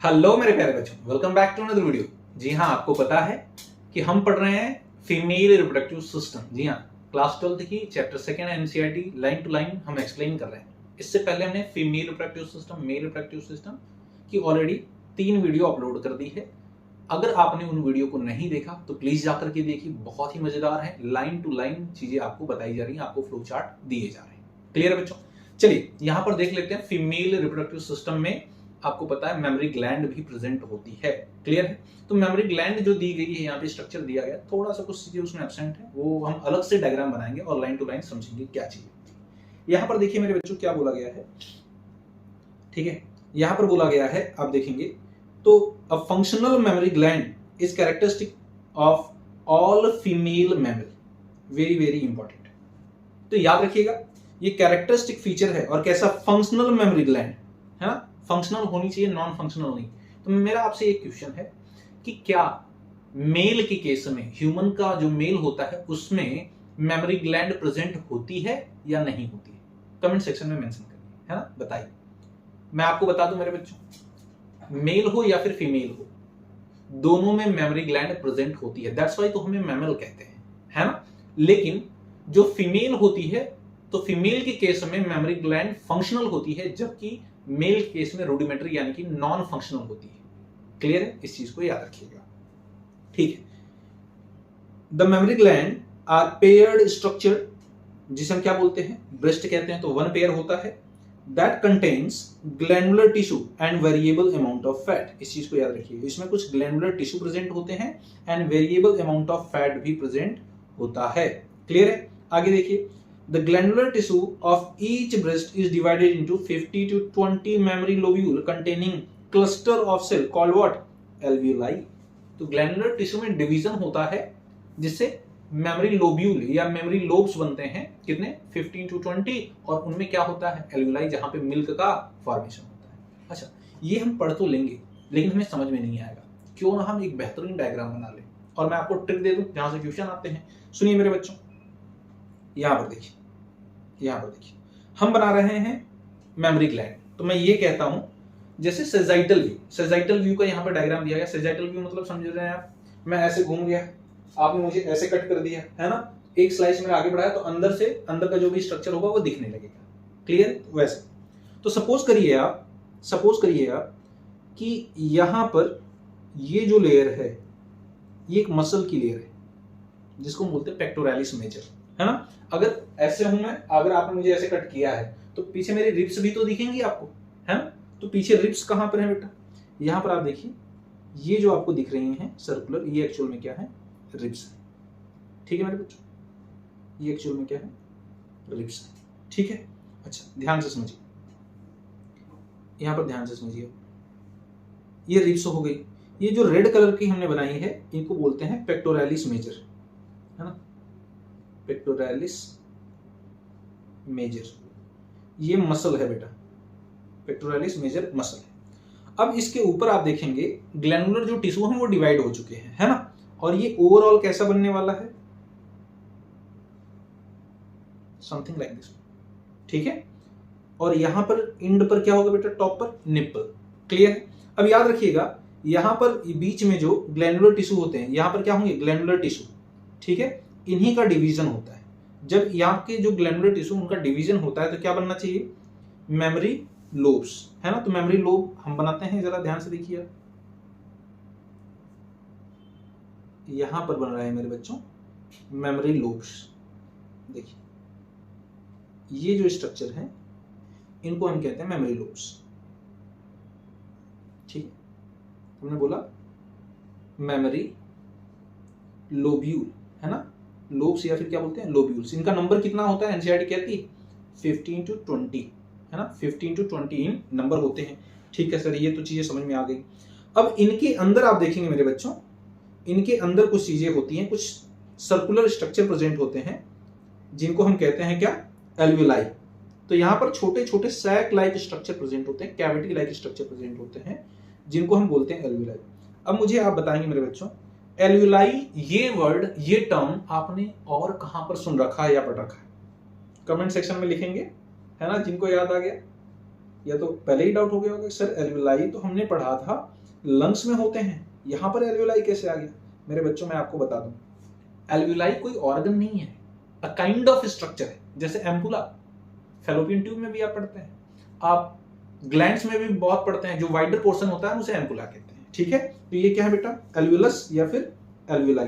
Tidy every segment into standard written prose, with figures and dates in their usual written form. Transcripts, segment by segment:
Hello मेरे प्यारे बच्चों, welcome back to another video. जी हाँ, आपको पता है कि हम पढ़ रहे हैं फीमेल रिप्रोडक्टिव सिस्टम। जी हाँ, क्लास 12 की chapter second NCERT line to line हम एक्सप्लेन कर रहे हैं। इससे पहले हमने female reproductive system, male reproductive system की ऑलरेडी 3 वीडियो अपलोड कर दी है। अगर आपने उन वीडियो को नहीं देखा तो प्लीज जाकर के देखिए, बहुत ही मजेदार है। लाइन टू लाइन चीजें आपको बताई जा रही है, आपको फ्लो चार्ट दिए जा रहे हैं। क्लियर है बच्चों? चलिए यहां पर देख लेते हैं। फीमेल रिप्रोडक्टिव सिस्टम में आपको पता है मेमोरी ग्लैंड भी प्रेजेंट होती है। क्लियर है? तो मेमोरी ग्लैंड जो दी गई है, यहाँ पे स्ट्रक्चर दिया गया, थोड़ा सा कुछ चीजें उसमें एब्सेंट है, वो हम अलग से डायग्राम बनाएंगे और लाइन टू लाइन समझेंगे क्या चीजें। यहाँ पर देखिए मेरे बच्चों क्या बोला गया है। ठीक है, यहाँ पर बोला गया है, आप देखेंगे तो a functional mammary gland is characteristic of all female mammal. Very very important. तो याद रखिएगा, ये कैरेक्टरिस्टिक फीचर है। और कैसा? फंक्शनल मेमोरी ग्लैंड है ना, फंक्शनल होनी चाहिए, नॉन फंक्शनल नहीं। तो मेरा आपसे एक क्वेश्चन है कि क्या मेल के केस में, ह्यूमन का जो मेल होता है उसमें मेमोरी ग्लैंड प्रेजेंट होती है या नहीं होती है? कमेंट सेक्शन में मेंशन करिए, है ना, बताइए। मैं आपको बता दूं मेरे बच्चों, मेल हो या फिर फीमेल हो, दोनों में मेमोरी ग्लैंड प्रेजेंट होती है। दैट्स वाई तो हमें मैमल कहते हैं, है ना। लेकिन जो फीमेल होती है, तो फीमेल के केस में मेमोरी ग्लैंड फंक्शनल होती है, जबकि मेल के केस में रूडिमेंटरी यानी कि नॉन फंक्शनल होती है। क्लियर है? इस चीज को याद रखिएगा। ठीक है, the mammary gland are paired structure, जिसे हम क्या बोलते हैं, ब्रेस्ट कहते हैं, तो वन पेयर होता है। That contains glandular tissue and variable amount of fat. इस चीज को याद रखिए, इसमें कुछ ग्लैंडुलर टिश्यू प्रेजेंट होते हैं and variable amount of fat भी प्रेजेंट होता है। क्लियर है? आगे देखिए, the glandular tissue of each breast is divided into 50 to 20 mammary lobule containing cluster of cell called what? Alveoli। तो ग्लैंडुलर टिश्यू में डिवीजन होता है, जिससे मेमोरी लोब्यूल या मेमोरी लोब्स बनते हैं। कितने? 15 to 20। और उनमें क्या होता है? एल्वियोलाई, जहां पे मिल्क का फॉर्मेशन होता है। अच्छा, ये हम पढ़ तो लेंगे लेकिन हमें समझ में नहीं आएगा। क्यों ना हम एक बेहतरीन डायग्राम बना लें, और मैं आपको ट्रिक दे दूं जहां से क्वेश्चन आते हैं। सुनिए मेरे बच्चों, यहां पर देखिए, यहां पर देखिए, हम बना रहे हैं मेमोरी ग्लैंड। तो मैं ये कहता हूं जैसे सेजाइटल व्यू, सेजाइटल व्यू का यहां पर डायग्राम दिया गया। सेजाइटल व्यू मतलब समझ रहे हैं आप, मैं ऐसे घूम गया, आपने मुझे ऐसे कट कर दिया, है ना, एक स्लाइस में आगे बढ़ाया, तो अंदर से अंदर का जो भी स्ट्रक्चर होगा वो दिखने लगेगा। क्लियर? वैसे तो सपोज करिए आप कि यहां पर ये जो लेयर है, ये एक मसल की लेयर है, जिसको हम बोलते हैं पेक्टोरालिस मेजर, है ना। अगर ऐसे हूं मैं, अगर आपने मुझे ऐसे कट किया है, तो पीछे मेरी रिब्स भी तो दिखेंगी आपको, है ना। तो पीछे रिब्स कहां पर है बेटा? यहां पर आप देखिए, ये जो आपको दिख रही हैं सर्कुलर, ये एक्चुअल में क्या है? रिब्स है। ठीक है मेरे बच्चों, ये एक्चुअल में क्या है? रिब्स है। ठीक है, अच्छा ध्यान से समझिए, यहां पर ध्यान से समझिए, ये रिब्स हो गई। ये जो रेड कलर की हमने बनाई है, इनको बोलते हैं पेक्टोरालिस मेजर, है ना, पेक्टोरालिस मेजर। ये मसल है बेटा, पेक्टोरालिस मेजर मसल है। अब इसके ऊपर आप देखेंगे ग्लैंडुलर जो टिश्यू हैं वो डिवाइड हो चुके हैं, है ना। और ये ओवरऑल कैसा बनने वाला है? Something like this. ठीक है, और यहां पर इंड पर क्या होगा बेटा? टॉप पर निप्पल। क्लियर है? अब याद रखिएगा, यहां पर बीच में जो ग्लैंडुलर टिश्यू होते हैं, यहां पर क्या होंगे? Glandular tissue. ठीक है, इन्हीं का डिवीजन होता है। जब यहाँ के जो ग्लैंडुलर टिश्यू उनका डिवीजन होता है, तो क्या बनना चाहिए? मेमोरी लोब्स, है ना। तो मेमोरी लोब हम बनाते हैं, जरा ध्यान से देखिए, यहां पर बन रहा है मेरे बच्चों मेमोरी लोब्स। देखिए, ये जो स्ट्रक्चर है, इनको हम कहते हैं मेमोरी लोब्स। ठीक है, हमने बोला मेमोरी लोब्यूल, है ना, लोब्स या फिर क्या बोलते हैं? लोब्यूल्स। इनका नंबर कितना होता है? एनसीईआरटी कहती है 15 to 20, है ना, 15 to 20 इन नंबर होते हैं। ठीक है सर, ये तो चीजें समझ में आ गई। अब इनके अंदर आप देखेंगे मेरे बच्चों, इनके अंदर कुछ चीजें होती हैं, कुछ सर्कुलर स्ट्रक्चर प्रेजेंट होते हैं, जिनको हम कहते हैं क्या? एल्वियोलाई। तो यहाँ पर छोटे छोटे सैक लाइक स्ट्रक्चर प्रेजेंट होते हैं, कैविटी लाइक स्ट्रक्चर प्रेजेंट होते हैं, जिनको हम बोलते हैं एल्वियोलाई। अब मुझे आप बताएंगे मेरे बच्चों, एल्वियोलाई ये वर्ड, ये टर्म आपने और कहां पर सुन रखा है या पढ़ रखा है? कमेंट सेक्शन में लिखेंगे, है ना, जिनको याद आ गया या तो पहले ही डाउट हो गया होगा सर एल्वियोलाई तो हमने पढ़ा था लंग्स में होते हैं, यहाँ पर एल्वियोलाई कैसे आ गया? मेरे बच्चों मैं आपको बता दूं, एल्वियोलाई कोई ऑर्गन नहीं है, अ काइंड ऑफ स्ट्रक्चर है। जैसे एम्पुला फैलोपियन ट्यूब में भी आप पढ़ते हैं, आप ग्लैंड्स में भी बहुत पढ़ते हैं, जो वाइडर पोर्शन होता है उसे एम्पुला कहते हैं। ठीक है, तो ये क्या है बेटा? एल्वियोलस या फिर एल्वियोलाई,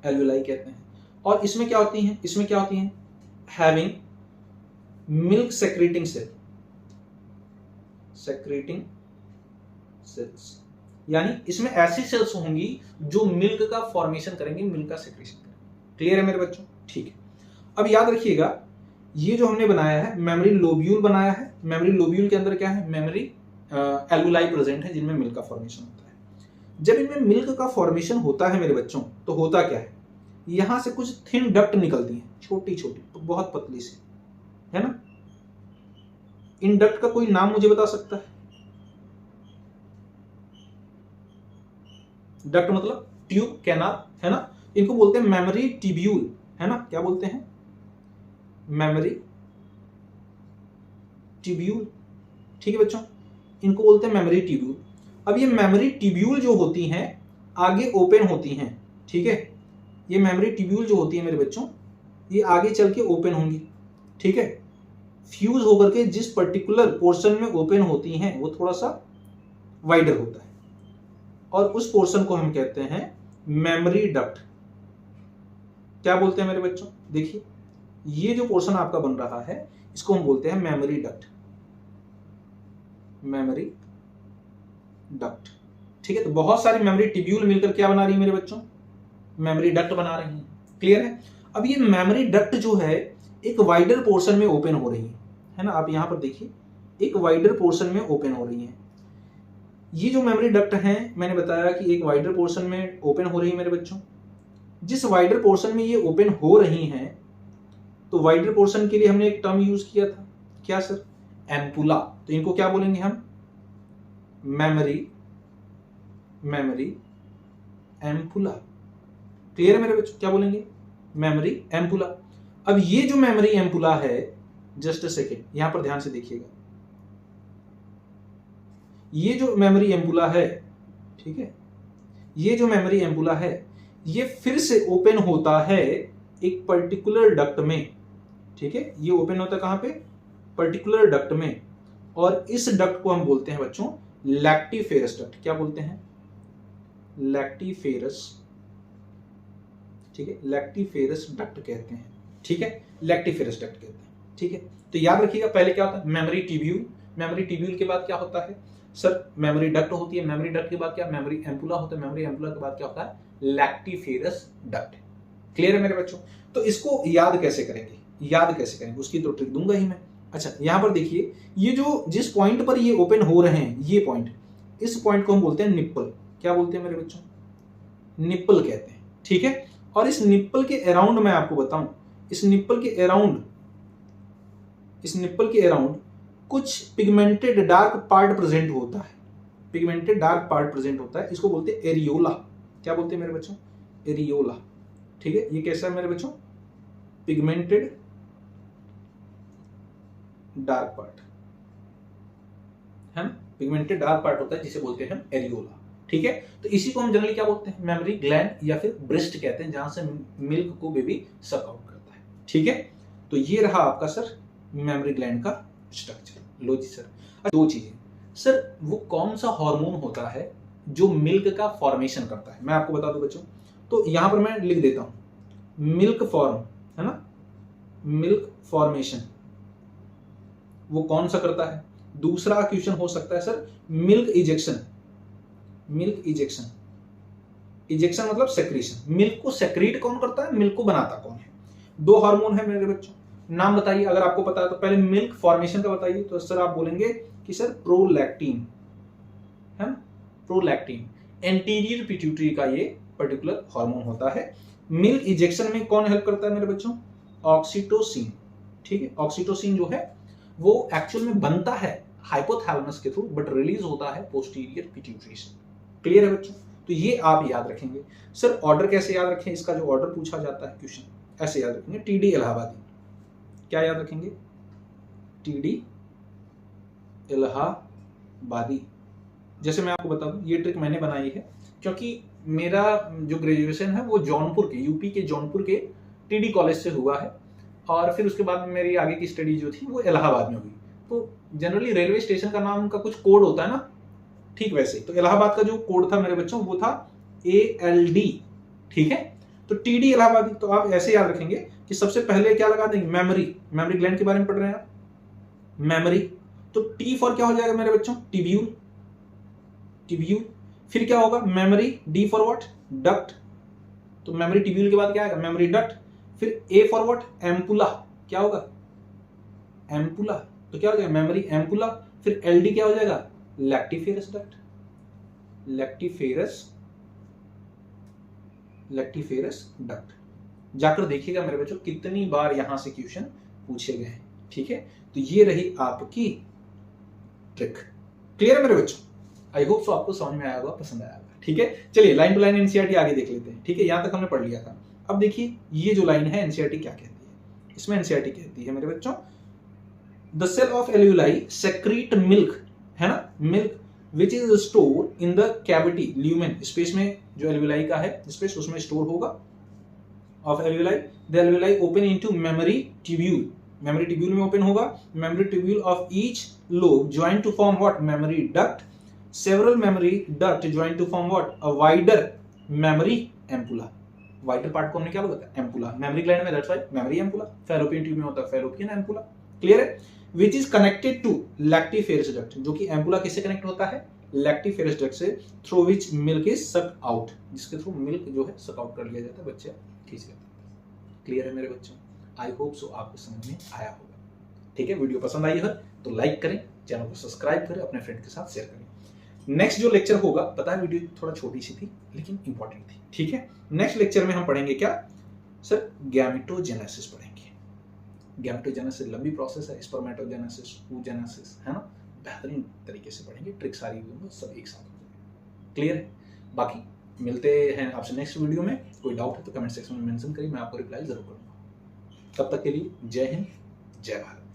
एल्वियोलाई कहते हैं। और इसमें क्या होती हैं? इसमें क्या होती हैं? Having milk secreting cell, secreting cells, यानी इसमें ऐसी सेल्स होंगी जो मिल्क का फॉर्मेशन करेंगे, मिल्क का सेक्रेशन करेंगे। क्लियर है मेरे बच्चों? ठीक है, अब याद रखिएगा ये जो हमने बनाया है मेमोरी लोब्यूल बनाया है। मेमोरी लोब्यूल के अंदर क्या है? मेमोरी एल्वियोलाई प्रेजेंट है जिनमें मिल्क का फॉर्मेशन होता है। जब इनमें मिल्क का फॉर्मेशन होता है मेरे बच्चों, तो होता क्या है? यहां से कुछ थिन डक्ट निकलती हैं, छोटी छोटी, बहुत पतली सी, है ना? इन डक्ट का कोई नाम मुझे बता सकता है? डक्ट मतलब ट्यूब, कैनाल, है ना? इनको बोलते हैं मेमोरी ट्यूब्यूल, है ना? क्या बोलते हैं? Memory tubule. ठीक है बच्चों, इनको बोलते हैं मेमोरी ट्यूब्यूल। अब ये मेमोरी ट्यूब्यूल जो होती हैं आगे ओपन होती हैं। ठीक है, ये मेमोरी ट्यूब्यूल जो होती है मेरे बच्चों, ये आगे चल के ओपन होंगी। ठीक है, फ्यूज होकर के जिस पर्टिकुलर पोर्शन में ओपन होती हैं वो थोड़ा सा वाइडर होता है, और उस पोर्शन को हम कहते हैं मेमोरी डक्ट। क्या बोलते हैं मेरे बच्चों? देखिए, ये जो पोर्शन आपका बन रहा है इसको हम बोलते हैं मेमोरी डक्ट, मेमोरी डक्ट। ठीक है, तो बहुत सारी मेमोरी ट्यूब्यूल मिलकर क्या बना रही है मेरे बच्चों? मेमोरी डक्ट बना रही हैं। क्लियर है? अब ये मेमोरी डक्ट जो है एक वाइडर पोर्शन में ओपन हो रही है ना? आप यहां पर देखिए, एक वाइडर पोर्शन में ओपन हो रही है। ये जो मेमोरी डक्ट हैं, मैंने बताया कि एक वाइडर पोर्शन में ओपन हो रही है मेरे बच्चों। जिस वाइडर पोर्शन में ये ओपन हो रही हैं, तो वाइडर पोर्शन के लिए हमने एक टर्म यूज किया था, क्या सर? एम्पुला। तो इनको क्या बोलेंगे हम? Memory, mammary ampulla. क्लियर है मेरे बच्चों? क्या बोलेंगे? Mammary ampulla. अब ये जो मेमोरी एम्पुला है, जस्ट अ सेकेंड, यहां पर ध्यान से देखिएगा, ये जो मेमोरी एम्पुला है, ठीक है, ये जो मेमोरी एम्पुला है ये फिर से ओपन होता है एक पर्टिकुलर डक्ट में। ठीक है, ये ओपन होता है कहां पे? पर्टिकुलर डक्ट में, और इस डक्ट को हम बोलते हैं बच्चों लैक्टिफेरस डक्ट। क्या बोलते हैं? लैक्टिफेरस। ठीक है, लैक्टिफेरस डक्ट कहते हैं। ठीक है, लैक्टिफेरस डक्ट कहते हैं। ठीक है, तो याद रखिएगा पहले क्या होता है? Memory tubule. मेमोरी ट्यूब्यूल के बाद क्या होता है सर? मेमोरी डक्ट होती है। मेमोरी डक्ट के बाद क्या? मेमोरी एम्पुला होता है। मेमोरी एम्पुला के बाद क्या होता है? Lactiferous duct. क्लियर है मेरे बच्चों? तो इसको याद कैसे करेंगे? याद कैसे करेंगे उसकी तो ट्रिक दूंगा ही मैं। अच्छा, यहां पर देखिए, ये जो जिस पॉइंट पर ये ओपन हो रहे हैं, ये पॉइंट, इस पॉइंट को हम बोलते हैं निप्पल। क्या बोलते हैं मेरे बच्चों? निप्पल कहते हैं। ठीक है, और इस निप्पल के अराउंड मैं आपको बताऊं, इस निप्पल के अराउंड, इस निप्पल के अराउंड कुछ पिगमेंटेड डार्क पार्ट प्रेजेंट होता है। पिगमेंटेड डार्क पार्ट प्रेजेंट होता है, इसको बोलते हैं एरियोला। क्या बोलते हैं मेरे बच्चों? एरियोला। ठीक है, ये कैसा है मेरे बच्चों? पिगमेंटेड डार्क पार्ट, है ना? पिगमेंटेड डार्क पार्ट होता है जिसे बोलते हैं हम एरियोला। ठीक है, तो इसी को हम जनरली क्या बोलते हैं? मेमोरी ग्लैंड या फिर ब्रेस्ट कहते हैं, जहां से मिल्क को बेबी सक आउट करता है। ठीक है, तो ये रहा आपका सर मेमोरी ग्लैंड का स्ट्रक्चर। लो जी सर, दो चीजें सर, वो कौन सा हार्मोन होता है जो मिल्क का फॉर्मेशन करता है? मैं आपको बता दूं बच्चों, तो यहां पर मैं लिख देता हूं मिल्क फॉर्म, है ना? मिल्क फॉर्मेशन वो कौन सा करता है? दूसरा क्वेश्चन हो सकता है sir milk ejection. Milk ejection, ejection मतलब सेक्रीशन। मिल्क को सेक्रीट कौन करता है? मिल्क को बनाता कौन है? दो हार्मोन है मेरे बच्चों, नाम बताइए अगर आपको पता है तो। पहले मिल्क फॉर्मेशन का बताइए, तो सर आप बोलेंगे कि सर प्रोलैक्टिन, है ना? प्रोलैक्टिन एंटीरियर पिट्यूटरी का ये पर्टिकुलर हार्मोन होता है। मिल्क इजेक्शन में कौन हेल्प करता है मेरे बच्चों? ऑक्सीटोसिन। ठीक है, ऑक्सीटोसिन जो है वो एक्चुअल में बनता है हाइपोथैलेमस के थ्रू, बट रिलीज होता है पोस्टीरियर पिट्यूटरी से। क्लियर है बच्चों? तो ये आप याद रखेंगे। सर ऑर्डर कैसे याद रखें? इसका जो ऑर्डर पूछा जाता है क्वेश्चन, ऐसे याद रखेंगे, टीडी इलाहाबादी। क्या याद रखेंगे? टीडी इलाहाबादी। जैसे मैं आपको बता दूं, ये ट्रिक मैंने बनाई है क्योंकि मेरा जो ग्रेजुएशन है वो जौनपुर के, यूपी के जौनपुर के टीडी कॉलेज से हुआ है, और फिर उसके बाद मेरी आगे की स्टडी जो थी वो इलाहाबाद में हुई। तो जनरली रेलवे स्टेशन का नाम का कुछ कोड होता है ना, ठीक वैसे तो इलाहाबाद का जो कोड था मेरे बच्चों वो था ALD, ठीक है। तो TD इलाहाबादी, तो आप ऐसे याद रखेंगे कि सबसे पहले क्या लगा देंगे, मेमोरी, मेमोरी ग्लैंड के बारे में पढ़ रहे हैं आप, मेमोरी। तो T फॉर क्या हो जाएगा मेरे बच्चों, टिब्यूल, टिब्यूल। फिर क्या होगा, memory, D for what, duct. तो मेमोरी टिब्यूल के बाद क्या आएगा, मेमोरी डक्ट। फिर A फॉर व्हाट, एम्पुला, क्या होगा, एम्पुला। तो क्या हो जाएगा, मेमोरी एम्पुला। फिर LD क्या हो जाएगा, lactiferous duct, lactiferous, lactiferous duct. जाकर देखिएगा मेरे बच्चों कितनी बार यहां से क्वेश्चन पूछे गए हैं, ठीक है। तो ये रही आपकी ट्रिक। क्लियर है मेरे बच्चों, आई होप सो आपको समझ में आया होगा, पसंद आया होगा, ठीक है। चलिए लाइन टू लाइन एनसीईआरटी आगे देख लेते हैं, ठीक है। यहां तक हमने पढ़ लिया था। अब देखिए ये जो लाइन है एनसीईआरटी क्या कहती है, इसमें एनसीईआरटी कहती है मेरे बच्चों, the cell of alveoli secrete milk, है ना, milk which is store in the cavity lumen, space में जो एल्यूलाई का है स्पेस उसमें स्टोर होगा of alveoli. The alveoli open into mammary tubule, mammary tubule में ओपन होगा। Mammary tubule of each lobe join to form what, mammary duct. Several mammary duct join to form what, a wider mammary ampulla. Wider part को हमने क्या बोला था, ampulla. Mammary gland में that's why mammary ampulla. Fallopian tube में होता है fallopian ampulla. Clear है। Which is connected to lactiferous duct, जो कि एम्पुला किससे कनेक्ट होता है, लैक्टिफेरस डक्ट से, through which milk is suck out, जिसके थ्रू मिल्क जो है सक आउट कर लिया जाता है, बच्चे खींच लेते हैं। क्लियर है मेरे बच्चों, आई होप सो आपको समझ में आया होगा, ठीक है। वीडियो पसंद आई है तो लाइक करें, चैनल को सब्सक्राइब करें, अपने फ्रेंड के साथ शेयर करें। नेक्स्ट जो लेक्चर होगा, पता है वीडियो थोड़ा छोटी सी थी लेकिन इंपॉर्टेंट थी, ठीक है। नेक्स्ट लेक्चर में हम पढ़ेंगे क्या सर, गैमेटोजेनेसिस पढ़ेंगे। गैमेटोजेनेसिस लंबी प्रोसेस है, स्पर्मेटोजेनेसिस, oogenesis, है ना, बेहतरीन तरीके से पढ़ेंगे, ट्रिक सारी सब एक साथ होंगे। क्लियर है। बाकी मिलते हैं आपसे नेक्स्ट वीडियो में। कोई डाउट है तो कमेंट सेक्शन में मेंशन करिए, मैं आपको रिप्लाई जरूर करूंगा। तब तक के लिए जय हिंद, जय भारत।